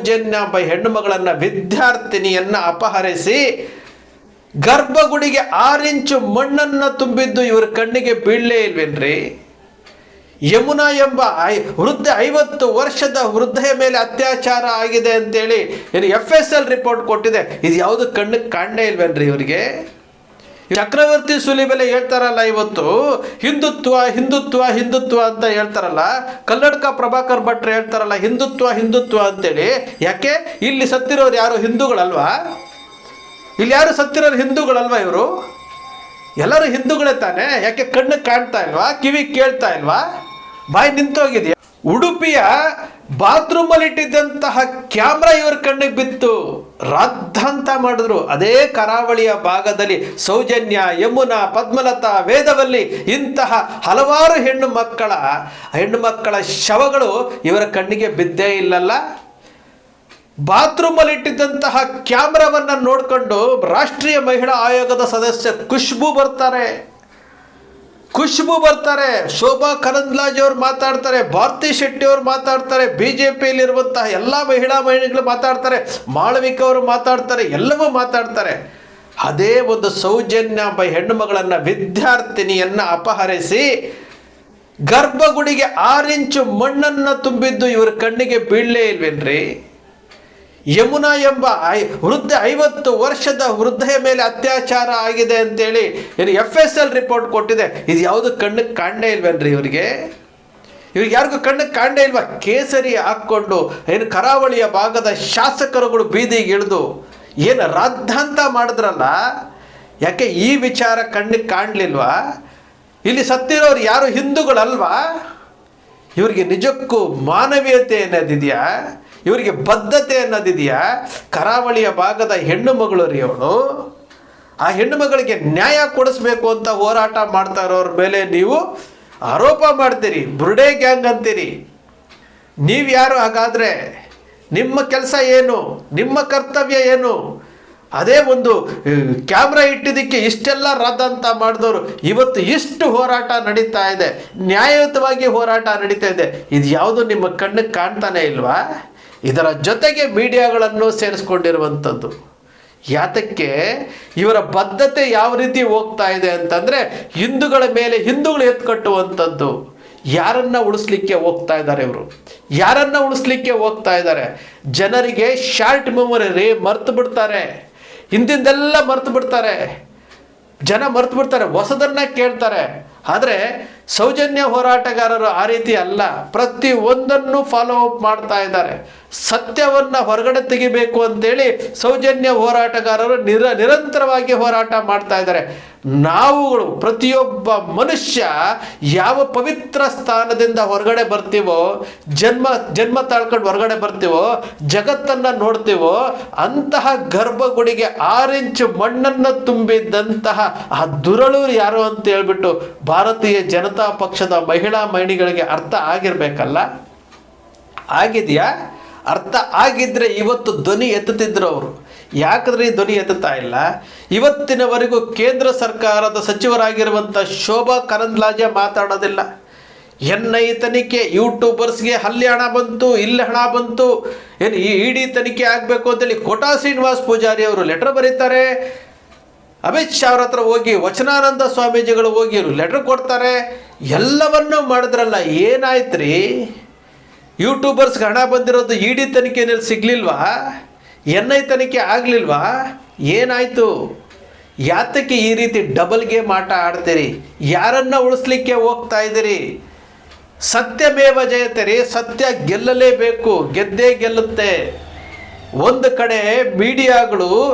ಸೌಜನ್ಯ ಎಂಬ ಹೆಣ್ಣು ಮಗಳನ್ನು ವಿದ್ಯಾರ್ಥಿನಿಯನ್ನು ಅಪಹರಿಸಿ ಗರ್ಭಗುಡಿಗೆ 6 ಇಂಚು ಮಣ್ಣನ್ನು ತುಂಬಿದ್ದು ಇವ್ರ ಕಣ್ಣಿಗೆ ಬೀಳಲೇ ಇಲ್ವೇನ್ರಿ? ಯಮುನಾ ಎಂಬ ವೃದ್ಧೆ 50 ವರ್ಷದ ವೃದ್ಧೆಯ ಮೇಲೆ ಅತ್ಯಾಚಾರ ಆಗಿದೆ ಅಂತೇಳಿ FSL ರಿಪೋರ್ಟ್ ಕೊಟ್ಟಿದೆ. ಇದು ಯಾವುದು ಕಣ್ಣಿಗೆ ಕಾಣಲೇ ಇಲ್ವೇನ್ರಿ ಇವರಿಗೆ? ಚಕ್ರವರ್ತಿ ಸುಲಿಬೆಲೆ ಹೇಳ್ತಾರಲ್ಲ, ಇವತ್ತು ಹಿಂದುತ್ವ ಹಿಂದುತ್ವ ಹಿಂದುತ್ವ ಅಂತ ಹೇಳ್ತಾರಲ್ಲ, ಕಲ್ಲಡ್ಕ ಪ್ರಭಾಕರ್ ಭಟ್ರು ಹೇಳ್ತಾರಲ್ಲ ಹಿಂದುತ್ವ ಹಿಂದುತ್ವ ಅಂತೇಳಿ. ಯಾಕೆ? ಇಲ್ಲಿ ಸತ್ತಿರೋರು ಯಾರು ಹಿಂದೂಗಳಲ್ವಾ? ಇಲ್ಲಿ ಯಾರು ಸತ್ತಿರೋರು ಹಿಂದೂಗಳಲ್ವಾ? ಇವರು ಎಲ್ಲರೂ ಹಿಂದೂಗಳೇ ತಾನೆ. ಯಾಕೆ ಕಣ್ಣು ಕಾಣ್ತಾ ಇಲ್ವಾ? ಕಿವಿ ಕೇಳ್ತಾ ಇಲ್ವಾ? ಬಾಯಿ ನಿಂತೋಗಿದೆಯಾ? ಉಡುಪಿಯ ಬಾತ್ರೂಮಲ್ಲಿ ಇಟ್ಟಿದ್ದಂತಹ ಕ್ಯಾಮ್ರಾ ಇವ್ರ ಕಣ್ಣಿಗೆ ಬಿತ್ತು, ರಾದ್ಧಾಂತ ಮಾಡಿದ್ರು. ಅದೇ ಕರಾವಳಿಯ ಭಾಗದಲ್ಲಿ ಸೌಜನ್ಯ, ಯಮುನಾ, ಪದ್ಮಲತಾ, ವೇದವಲ್ಲಿ ಇಂತಹ ಹಲವಾರು ಹೆಣ್ಣು ಮಕ್ಕಳ ಶವಗಳು ಇವರ ಕಣ್ಣಿಗೆ ಬಿದ್ದೇ ಇಲ್ಲಲ್ಲ. ಬಾತ್ರೂಮಲ್ಲಿ ಇಟ್ಟಿದ್ದಂತಹ ಕ್ಯಾಮ್ರಾವನ್ನು ನೋಡಿಕೊಂಡು ರಾಷ್ಟ್ರೀಯ ಮಹಿಳಾ ಆಯೋಗದ ಸದಸ್ಯ ಖುಷ್ಬೂ ಬರ್ತಾರೆ, ಶೋಭಾ ಕರಂದ್ಲಾಜೆ ಅವರು ಮಾತಾಡ್ತಾರೆ, ಭಾರತಿ ಶೆಟ್ಟಿ ಅವರು ಮಾತಾಡ್ತಾರೆ, BJPಯಲ್ಲಿರುವಂತಹ ಎಲ್ಲ ಮಹಿಳೆಗಳು ಮಾತಾಡ್ತಾರೆ, ಮಾಳವಿಕ ಅವರು ಮಾತಾಡ್ತಾರೆ, ಎಲ್ಲವೂ ಮಾತಾಡ್ತಾರೆ. ಅದೇ ಒಂದು ಸೌಜನ್ಯ ಎಂಬ ಹೆಣ್ಣು ಮಗಳನ್ನು ವಿದ್ಯಾರ್ಥಿನಿಯನ್ನು ಅಪಹರಿಸಿ ಗರ್ಭಗುಡಿಗೆ 6 ಇಂಚು ಮಣ್ಣನ್ನು ತುಂಬಿದ್ದು ಇವ್ರ ಕಣ್ಣಿಗೆ ಬೀಳಲೇ ಇಲ್ವೇನ್ರಿ? ಯಮುನಾ ಎಂಬ ವೃದ್ಧೆ 50 ವರ್ಷದ ವೃದ್ಧೆಯ ಮೇಲೆ ಅತ್ಯಾಚಾರ ಆಗಿದೆ ಅಂತೇಳಿ FSL ರಿಪೋರ್ಟ್ ಕೊಟ್ಟಿದೆ. ಇದು ಯಾವುದು ಕಣ್ಣಿಗೆ ಕಾಣಲೇ ಇಲ್ವೇನ್ರಿ ಇವರಿಗೆ? ಯಾರಿಗೂ ಕಣ್ಣಿಗೆ ಕಾಣಲೇ ಇಲ್ವಾ? ಕೇಸರಿ ಹಾಕ್ಕೊಂಡು ಕರಾವಳಿಯ ಭಾಗದ ಶಾಸಕರುಗಳು ಬೀದಿಗೆ ಇಳಿದು ರಾದ್ಧಾಂತ ಮಾಡಿದ್ರಲ್ಲ. ಯಾಕೆ ಈ ವಿಚಾರ ಕಣ್ಣಿಗೆ ಕಾಣಲಿಲ್ವಾ? ಇಲ್ಲಿ ಸತ್ತಿರೋರು ಯಾರು ಹಿಂದೂಗಳಲ್ವಾ? ಇವರಿಗೆ ನಿಜಕ್ಕೂ ಮಾನವೀಯತೆ ಅನ್ನೋದಿದೆಯಾ? ಇವರಿಗೆ ಬದ್ಧತೆ ಅನ್ನೋದಿದೆಯಾ? ಕರಾವಳಿಯ ಭಾಗದ ಹೆಣ್ಣು ಮಗಳು ರೀ ಅವಳು. ಆ ಹೆಣ್ಣು ಮಗಳಿಗೆ ನ್ಯಾಯ ಕೊಡಿಸ್ಬೇಕು ಅಂತ ಹೋರಾಟ ಮಾಡ್ತಾ ಇರೋರ ಮೇಲೆ ನೀವು ಆರೋಪ ಮಾಡ್ತೀರಿ, ಬುರ್ಡೆ ಗ್ಯಾಂಗ್ ಅಂತೀರಿ. ನೀವು ಯಾರು? ಹಾಗಾದರೆ ನಿಮ್ಮ ಕೆಲಸ ಏನು? ನಿಮ್ಮ ಕರ್ತವ್ಯ ಏನು? ಅದೇ ಒಂದು ಕ್ಯಾಮ್ರಾ ಇಟ್ಟಿದ್ದಕ್ಕೆ ಇಷ್ಟೆಲ್ಲ ರಾದ್ಧಾಂತ ಮಾಡಿದವರು ಇವತ್ತು ಇಷ್ಟು ಹೋರಾಟ ನಡೀತಾ ಇದೆ, ನ್ಯಾಯಯುತವಾಗಿ ಹೋರಾಟ ನಡೀತಾ ಇದೆ. ಇದು ಯಾವುದು ನಿಮ್ಮ ಕಣ್ಣಿಗೆ ಕಾಣ್ತಾನೆ ಇಲ್ವಾ? ಇದರ ಜೊತೆಗೆ ಮೀಡಿಯಾಗಳನ್ನು ಸೇರಿಸ್ಕೊಂಡಿರುವಂಥದ್ದು. ಯಾತಕ್ಕೆ? ಇವರ ಬದ್ಧತೆ ಯಾವ ರೀತಿ ಹೋಗ್ತಾ ಇದೆ ಅಂತಂದರೆ, ಹಿಂದೂಗಳ ಮೇಲೆ ಹಿಂದೂಗಳು ಎತ್ಕಟ್ಟುವಂಥದ್ದು. ಯಾರನ್ನ ಉಳಿಸ್ಲಿಕ್ಕೆ ಹೋಗ್ತಾ ಇದ್ದಾರೆ ಇವರು? ಯಾರನ್ನ ಉಳಿಸ್ಲಿಕ್ಕೆ ಹೋಗ್ತಾ ಇದ್ದಾರೆ? ಜನರಿಗೆ ಶಾರ್ಟ್ ಮೆಮೊರಿ ಮರ್ತು ಬಿಡ್ತಾರೆ, ಹಿಂದಿಂದೆಲ್ಲ ಮರ್ತು ಬಿಡ್ತಾರೆ, ಜನ ಮರ್ತು ಬಿಡ್ತಾರೆ, ಹೊಸದನ್ನ ಕೇಳ್ತಾರೆ. ಆದರೆ ಸೌಜನ್ಯ ಹೋರಾಟಗಾರರು ಆ ರೀತಿ ಅಲ್ಲ, ಪ್ರತಿ ಒಂದನ್ನು ಫಾಲೋ ಅಪ್ ಮಾಡ್ತಾ ಇದ್ದಾರೆ. ಸತ್ಯವನ್ನು ಹೊರಗಡೆ ತೆಗಿಬೇಕು ಅಂತೇಳಿ ಸೌಜನ್ಯ ಹೋರಾಟಗಾರರು ನಿರಂತರವಾಗಿ ಹೋರಾಟ ಮಾಡ್ತಾ ಇದ್ದಾರೆ. ನಾವುಗಳು ಪ್ರತಿಯೊಬ್ಬ ಮನುಷ್ಯ ಯಾವ ಪವಿತ್ರ ಸ್ಥಾನದಿಂದ ಹೊರಗಡೆ ಬರ್ತೀವೋ, ಜನ್ಮ ತಾಳ್ಕೊಂಡು ಹೊರಗಡೆ ಬರ್ತೀವೋ, ಜಗತ್ತನ್ನು ನೋಡ್ತೀವೋ, ಅಂತಹ ಗರ್ಭಗುಡಿಗೆ 6 ಇಂಚು ಮಣ್ಣನ್ನು ತುಂಬಿದ್ದಂತಹ ಆ ದುರಳು ಯಾರು ಅಂತ ಹೇಳ್ಬಿಟ್ಟು ಭಾರತೀಯ ಜನತಾ ಪಕ್ಷದ ಮಹಿಳೆಗಳಿಗೆ ಅರ್ಥ ಆಗಿರ್ಬೇಕಲ್ಲ. ಆಗಿದೆಯಾ? ಅರ್ಥ ಆಗಿದ್ರೆ ಇವತ್ತು ಧ್ವನಿ ಎತ್ತುತ್ತಿದ್ರು ಅವರು. ಯಾಕಂದ್ರೆ ಧ್ವನಿ ಎತ್ತುತ್ತಾ ಇಲ್ಲ? ಇವತ್ತಿನವರೆಗೂ ಕೇಂದ್ರ ಸರ್ಕಾರದ ಸಚಿವರಾಗಿರುವಂಥ ಶೋಭಾ ಕರಂದ್ಲಾಜೆ ಮಾತಾಡೋದಿಲ್ಲ. NIA ತನಿಖೆ, ಯೂಟ್ಯೂಬರ್ಸ್ಗೆ ಅಲ್ಲಿ ಹಣ ಬಂತು, ಇಲ್ಲಿ ಹಣ ಬಂತು, ED ತನಿಖೆ ಆಗಬೇಕು ಅಂತೇಳಿ ಕೋಟಾ ಶ್ರೀನಿವಾಸ್ ಪೂಜಾರಿ ಅವರು ಲೆಟರ್ ಬರೀತಾರೆ. ಅಮಿತ್ ಶಾ ಅವ್ರ ಹತ್ರ ಹೋಗಿ ವಚನಾನಂದ ಸ್ವಾಮೀಜಿಗಳು ಹೋಗಿ ಲೆಟರ್ ಕೊಡ್ತಾರೆ. ಎಲ್ಲವನ್ನೂ ಮಾಡಿದ್ರಲ್ಲ, ಏನಾಯ್ತು ರೀ? ಯೂಟ್ಯೂಬರ್ಸ್ಗೆ ಹಣ ಬಂದಿರೋದು ED ತನಿಖೆಯಲ್ಲಿ ಸಿಗ್ಲಿಲ್ವಾ? NIA ತನಿಖೆ ಆಗಲಿಲ್ವಾ? ಏನಾಯಿತು? ಯಾತಕ್ಕೆ ಈ ರೀತಿ ಡಬಲ್ ಗೇಮ್ ಆಟ ಆಡ್ತೀರಿ? ಯಾರನ್ನ ಉಳಿಸ್ಲಿಕ್ಕೆ ಹೋಗ್ತಾ ಇದ್ದೀರಿ? ಸತ್ಯಮೇವ ಜಯತೆ ರೀ, ಸತ್ಯ ಗೆಲ್ಲಲೇಬೇಕು, ಗೆದ್ದೇ ಗೆಲ್ಲುತ್ತೆ. ಒಂದು ಕಡೆ ಮೀಡಿಯಾಗಳು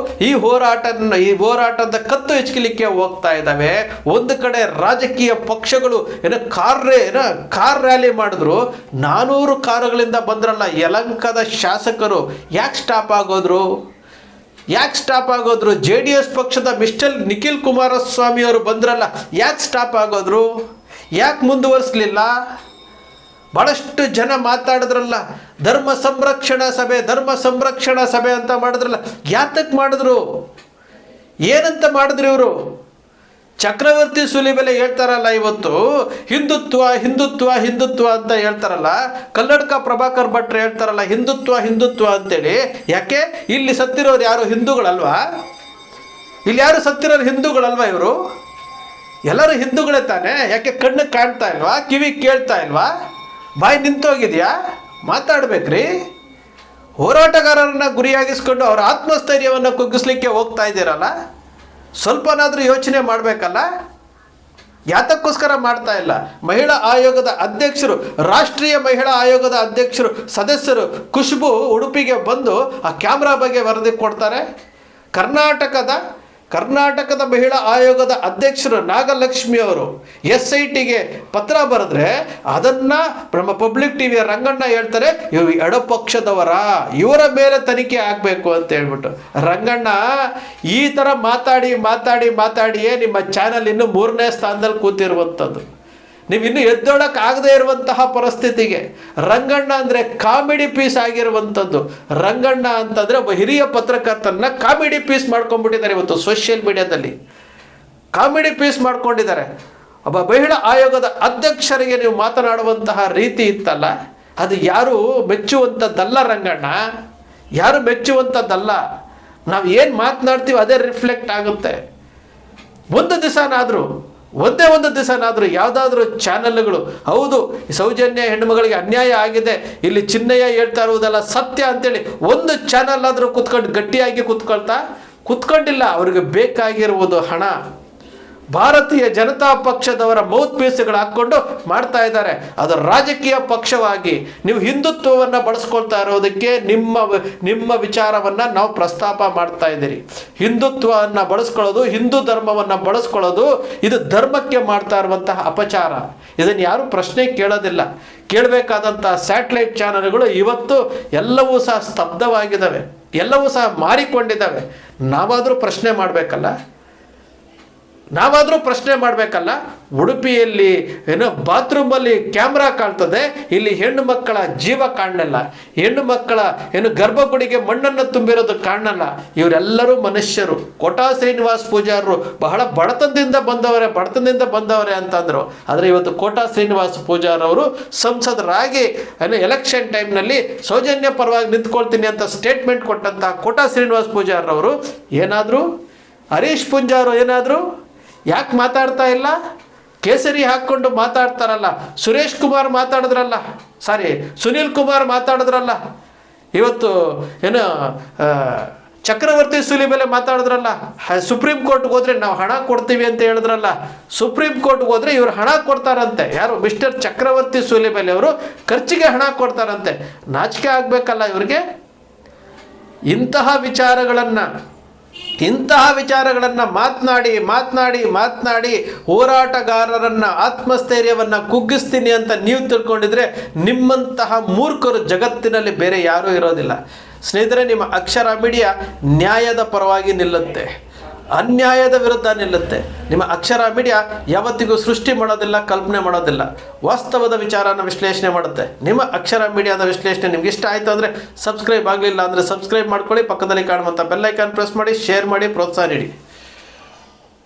ಈ ಹೋರಾಟದ ಕತ್ತು ಹೆಚ್ಚಲಿಕ್ಕೆ ಹೋಗ್ತಾ ಇದ್ದಾವೆ. ಒಂದು ಕಡೆ ರಾಜಕೀಯ ಪಕ್ಷಗಳು ಕಾರ್ ರ್ಯಾಲಿ ಮಾಡಿದ್ರು. 400 ಕಾರುಗಳಿಂದ ಬಂದ್ರಲ್ಲ ಯಲಹಂಕದ ಶಾಸಕರು, ಯಾಕೆ ಸ್ಟಾಪ್ ಆಗೋದ್ರು? JDS ಪಕ್ಷದ ಮಿಸ್ಟರ್ ನಿಖಿಲ್ ಕುಮಾರಸ್ವಾಮಿ ಅವರು ಬಂದ್ರಲ್ಲ, ಯಾಕೆ ಸ್ಟಾಪ್ ಆಗೋದ್ರು? ಯಾಕೆ ಮುಂದುವರಿಸಲಿಲ್ಲ? ಭಾಳಷ್ಟು ಜನ ಮಾತಾಡಿದ್ರಲ್ಲ, ಧರ್ಮ ಸಂರಕ್ಷಣಾ ಸಭೆ ಅಂತ ಮಾಡಿದ್ರಲ್ಲ, ಯಾತಕ್ಕೆ ಮಾಡಿದ್ರು? ಏನಂತ ಮಾಡಿದ್ರು ಇವರು? ಚಕ್ರವರ್ತಿ ಸೂಲಿಬೆಲೆ ಹೇಳ್ತಾರಲ್ಲ ಇವತ್ತು ಹಿಂದುತ್ವ ಹಿಂದುತ್ವ ಹಿಂದುತ್ವ ಅಂತ ಹೇಳ್ತಾರಲ್ಲ, ಕಲ್ಲಡ್ಕ ಪ್ರಭಾಕರ್ ಭಟ್ರು ಹೇಳ್ತಾರಲ್ಲ ಹಿಂದುತ್ವ ಹಿಂದುತ್ವ ಅಂತೇಳಿ. ಯಾಕೆ ಇಲ್ಲಿ ಸತ್ತಿರೋರು ಯಾರು ಹಿಂದೂಗಳಲ್ವಾ? ಇಲ್ಲಿ ಯಾರು ಸತ್ತಿರೋರು ಹಿಂದೂಗಳಲ್ವಾ? ಇವರು ಎಲ್ಲರೂ ಹಿಂದೂಗಳೇ ತಾನೆ. ಯಾಕೆ ಕಣ್ಣು ಕಾಣ್ತಾ ಇಲ್ವಾ? ಕಿವಿ ಕೇಳ್ತಾ ಇಲ್ವಾ? ಬಾಯಿ ನಿಂತೋಗಿದೆಯಾ? ಮಾತಾಡ್ಬೇಕ್ರಿ. ಹೋರಾಟಗಾರರನ್ನ ಗುರಿಯಾಗಿಸ್ಕೊಂಡು ಅವರ ಆತ್ಮಸ್ಥೈರ್ಯವನ್ನು ಕುಗ್ಗಿಸ್ಲಿಕ್ಕೆ ಹೋಗ್ತಾ ಇದ್ದೀರಲ್ಲ, ಸ್ವಲ್ಪನಾದರೂ ಯೋಚನೆ ಮಾಡಬೇಕಲ್ಲ. ಯಾತಕ್ಕೋಸ್ಕರ ಮಾಡ್ತಾ ಇಲ್ಲ? ಮಹಿಳಾ ಆಯೋಗದ ಅಧ್ಯಕ್ಷರು, ರಾಷ್ಟ್ರೀಯ ಮಹಿಳಾ ಆಯೋಗದ ಅಧ್ಯಕ್ಷರು ಸದಸ್ಯರು ಖುಷ್ಬು ಉಡುಪಿಗೆ ಬಂದು ಆ ಕ್ಯಾಮ್ರಾ ಬಗ್ಗೆ ವರದಿ ಕೊಡ್ತಾರೆ. ಕರ್ನಾಟಕದ ಮಹಿಳಾ ಆಯೋಗದ ಅಧ್ಯಕ್ಷರು ನಾಗಲಕ್ಷ್ಮಿ ಅವರು SITಗೆ ಪತ್ರ ಬರೆದ್ರೆ ಅದನ್ನು ನಮ್ಮ ಪಬ್ಲಿಕ್ ಟಿವಿಯ ರಂಗಣ್ಣ ಹೇಳ್ತಾರೆ ಇವು ಎಡಪಕ್ಷದವರ, ಇವರ ಮೇಲೆ ತನಿಖೆ ಆಗಬೇಕು ಅಂತ ಹೇಳ್ಬಿಟ್ಟು. ರಂಗಣ್ಣ ಈ ಥರ ಮಾತಾಡಿಯೇ ನಿಮ್ಮ ಚಾನಲ್ ಇನ್ನು 3ನೇ ಸ್ಥಾನದಲ್ಲಿ ಕೂತಿರುವಂಥದ್ದು. ನೀವು ಇನ್ನೂ ಎದ್ದೊಳಕ್ಕಾಗದೇ ಇರುವಂತಹ ಪರಿಸ್ಥಿತಿಗೆ. ರಂಗಣ್ಣ ಅಂದರೆ ಕಾಮಿಡಿ ಪೀಸ್ ಆಗಿರುವಂಥದ್ದು. ರಂಗಣ್ಣ ಅಂತಂದರೆ ಒಬ್ಬ ಹಿರಿಯ ಪತ್ರಕರ್ತನ ಕಾಮಿಡಿ ಪೀಸ್ ಮಾಡ್ಕೊಂಡ್ಬಿಟ್ಟಿದ್ದಾರೆ. ಇವತ್ತು ಸೋಷಿಯಲ್ ಮೀಡಿಯಾದಲ್ಲಿ ಕಾಮಿಡಿ ಪೀಸ್ ಮಾಡ್ಕೊಂಡಿದ್ದಾರೆ. ಒಬ್ಬ ಮಹಿಳಾ ಆಯೋಗದ ಅಧ್ಯಕ್ಷರಿಗೆ ನೀವು ಮಾತನಾಡುವಂತಹ ರೀತಿ ಇತ್ತಲ್ಲ, ಅದು ಯಾರು ಮೆಚ್ಚುವಂಥದ್ದಲ್ಲ ರಂಗಣ್ಣ, ಯಾರು ಮೆಚ್ಚುವಂಥದ್ದಲ್ಲ. ನಾವು ಏನು ಮಾತನಾಡ್ತೀವಿ ಅದೇ ರಿಫ್ಲೆಕ್ಟ್ ಆಗುತ್ತೆ. ಒಂದೇ ಒಂದು ದಿವಸನಾದರೂ ಯಾವುದಾದ್ರೂ ಚಾನಲ್ಗಳು ಹೌದು ಸೌಜನ್ಯ ಹೆಣ್ಣುಮಗಳಿಗೆ ಅನ್ಯಾಯ ಆಗಿದೆ, ಇಲ್ಲಿ ಚಿನ್ನಯ್ಯ ಹೇಳ್ತಾ ಇರುವುದಲ್ಲ ಸತ್ಯ ಅಂತೇಳಿ ಒಂದು ಚಾನಲ್ ಆದರೂ ಗಟ್ಟಿಯಾಗಿ ಕುತ್ಕೊಂಡಿಲ್ಲ. ಅವ್ರಿಗೆ ಬೇಕಾಗಿರುವುದು ಹಣ. ಭಾರತೀಯ ಜನತಾ ಪಕ್ಷದವರ ಮೌತ್ ಪೀಸ್ಗಳು ಹಾಕ್ಕೊಂಡು ಮಾಡ್ತಾ ಇದ್ದಾರೆ. ಅದು ರಾಜಕೀಯ ಪಕ್ಷವಾಗಿ ನೀವು ಹಿಂದುತ್ವವನ್ನು ಬಳಸ್ಕೊಳ್ತಾ ಇರೋದಕ್ಕೆ ನಿಮ್ಮ ವಿಚಾರವನ್ನು ನಾವು ಪ್ರಸ್ತಾಪ ಮಾಡ್ತಾ ಇದ್ದೀರಿ. ಹಿಂದುತ್ವವನ್ನು ಬಳಸ್ಕೊಳ್ಳೋದು, ಹಿಂದೂ ಧರ್ಮವನ್ನು ಬಳಸ್ಕೊಳ್ಳೋದು ಇದು ಧರ್ಮಕ್ಕೆ ಮಾಡ್ತಾ ಇರುವಂತಹ ಅಪಚಾರ. ಇದನ್ನು ಯಾರು ಪ್ರಶ್ನೆ ಕೇಳೋದಿಲ್ಲ. ಕೇಳಬೇಕಾದಂಥ ಸ್ಯಾಟಲೈಟ್ ಚಾನಲ್ಗಳು ಇವತ್ತು ಎಲ್ಲವೂ ಸಹ ಸ್ತಬ್ಧವಾಗಿದ್ದಾವೆ, ಎಲ್ಲವೂ ಸಹ ಮಾರಿಕೊಂಡಿದ್ದಾವೆ. ನಾವಾದರೂ ಪ್ರಶ್ನೆ ಮಾಡಬೇಕಲ್ಲ. ಉಡುಪಿಯಲ್ಲಿ ಬಾತ್ರೂಮಲ್ಲಿ ಕ್ಯಾಮ್ರಾ ಕಾಣ್ತದೆ, ಇಲ್ಲಿ ಹೆಣ್ಣು ಮಕ್ಕಳ ಜೀವ ಕಾಣಲ್ಲ, ಹೆಣ್ಣು ಮಕ್ಕಳ ಗರ್ಭಗುಡಿಗೆ ಮಣ್ಣನ್ನು ತುಂಬಿರೋದು ಕಾಣಲ್ಲ. ಇವರೆಲ್ಲರೂ ಮನುಷ್ಯರು. ಕೋಟಾ ಶ್ರೀನಿವಾಸ್ ಪೂಜಾರರು ಬಹಳ ಬಡತನದಿಂದ ಬಂದವರೇ ಅಂತಂದರು. ಆದರೆ ಇವತ್ತು ಕೋಟಾ ಶ್ರೀನಿವಾಸ್ ಪೂಜಾರವರು ಸಂಸದರಾಗಿ ಎಲೆಕ್ಷನ್ ಟೈಮ್ನಲ್ಲಿ ಸೌಜನ್ಯ ಪರವಾಗಿ ನಿಂತ್ಕೊಳ್ತೀನಿ ಅಂತ ಸ್ಟೇಟ್ಮೆಂಟ್ ಕೊಟ್ಟಂಥ ಕೋಟಾ ಶ್ರೀನಿವಾಸ್ ಪೂಜಾರವರು ಏನಾದರೂ, ಹರೀಶ್ ಪೂಂಜಾರು ಏನಾದರೂ ಯಾಕೆ ಮಾತಾಡ್ತಾ ಇಲ್ಲ? ಕೇಸರಿ ಹಾಕ್ಕೊಂಡು ಮಾತಾಡ್ತಾರಲ್ಲ. ಸುನೀಲ್ ಕುಮಾರ್ ಮಾತಾಡಿದ್ರಲ್ಲ. ಇವತ್ತು ಚಕ್ರವರ್ತಿ ಸೂಲಿಬೆಲೆ ಮಾತಾಡಿದ್ರಲ್ಲ. ಸುಪ್ರೀಂ ಕೋರ್ಟ್ಗೆ ಹೋದ್ರೆ ನಾವು ಹಣ ಕೊಡ್ತೀವಿ ಅಂತ ಹೇಳಿದ್ರಲ್ಲ. ಸುಪ್ರೀಂ ಕೋರ್ಟ್ಗೆ ಹೋದ್ರೆ ಇವರು ಹಣ ಕೊಡ್ತಾರಂತೆ. ಯಾರು? ಮಿಸ್ಟರ್ ಚಕ್ರವರ್ತಿ ಸೂಲಿಬೆಲೆ ಅವರು ಖರ್ಚಿಗೆ ಹಣ ಕೊಡ್ತಾರಂತೆ. ನಾಚಿಕೆ ಆಗಬೇಕಲ್ಲ ಇವ್ರಿಗೆ. ಇಂತಹ ವಿಚಾರಗಳನ್ನು ಮಾತನಾಡಿ ಹೋರಾಟಗಾರರನ್ನ ಆತ್ಮಸ್ಥೈರ್ಯವನ್ನು ಕುಗ್ಗಿಸ್ತೀನಿ ಅಂತ ನೀವು ತಿಳ್ಕೊಂಡಿದ್ರೆ ನಿಮ್ಮಂತಹ ಮೂರ್ಖರು ಜಗತ್ತಿನಲ್ಲಿ ಬೇರೆ ಯಾರೂ ಇರೋದಿಲ್ಲ. ಸ್ನೇಹಿತರೆ, ನಿಮ್ಮ ಅಕ್ಷರ ಮೀಡಿಯಾ ನ್ಯಾಯದ ಪರವಾಗಿ ನಿಲ್ಲುತ್ತೆ, ಅನ್ಯಾಯದ ವಿರುದ್ಧ ನಿಲ್ಲುತ್ತೆ. ನಿಮ್ಮ ಅಕ್ಷರ ಮೀಡಿಯಾ ಯಾವತ್ತಿಗೂ ಸೃಷ್ಟಿ ಮಾಡೋದಿಲ್ಲ, ಕಲ್ಪನೆ ಮಾಡೋದಿಲ್ಲ, ವಾಸ್ತವದ ವಿಚಾರನ ವಿಶ್ಲೇಷಣೆ ಮಾಡುತ್ತೆ. ನಿಮ್ಮ ಅಕ್ಷರ ಮೀಡಿಯಾದ ವಿಶ್ಲೇಷಣೆ ನಿಮ್ಗೆ ಇಷ್ಟ ಆಯಿತು ಅಂದರೆ ಸಬ್ಸ್ಕ್ರೈಬ್ ಆಗಲಿಲ್ಲ ಅಂದರೆ ಸಬ್ಸ್ಕ್ರೈಬ್ ಮಾಡ್ಕೊಳ್ಳಿ. ಪಕ್ಕದಲ್ಲಿ ಕಾಣುವಂಥ ಬೆಲ್ ಐಕಾನ್ ಪ್ರೆಸ್ ಮಾಡಿ, ಶೇರ್ ಮಾಡಿ, ಪ್ರೋತ್ಸಾಹ ನೀಡಿ.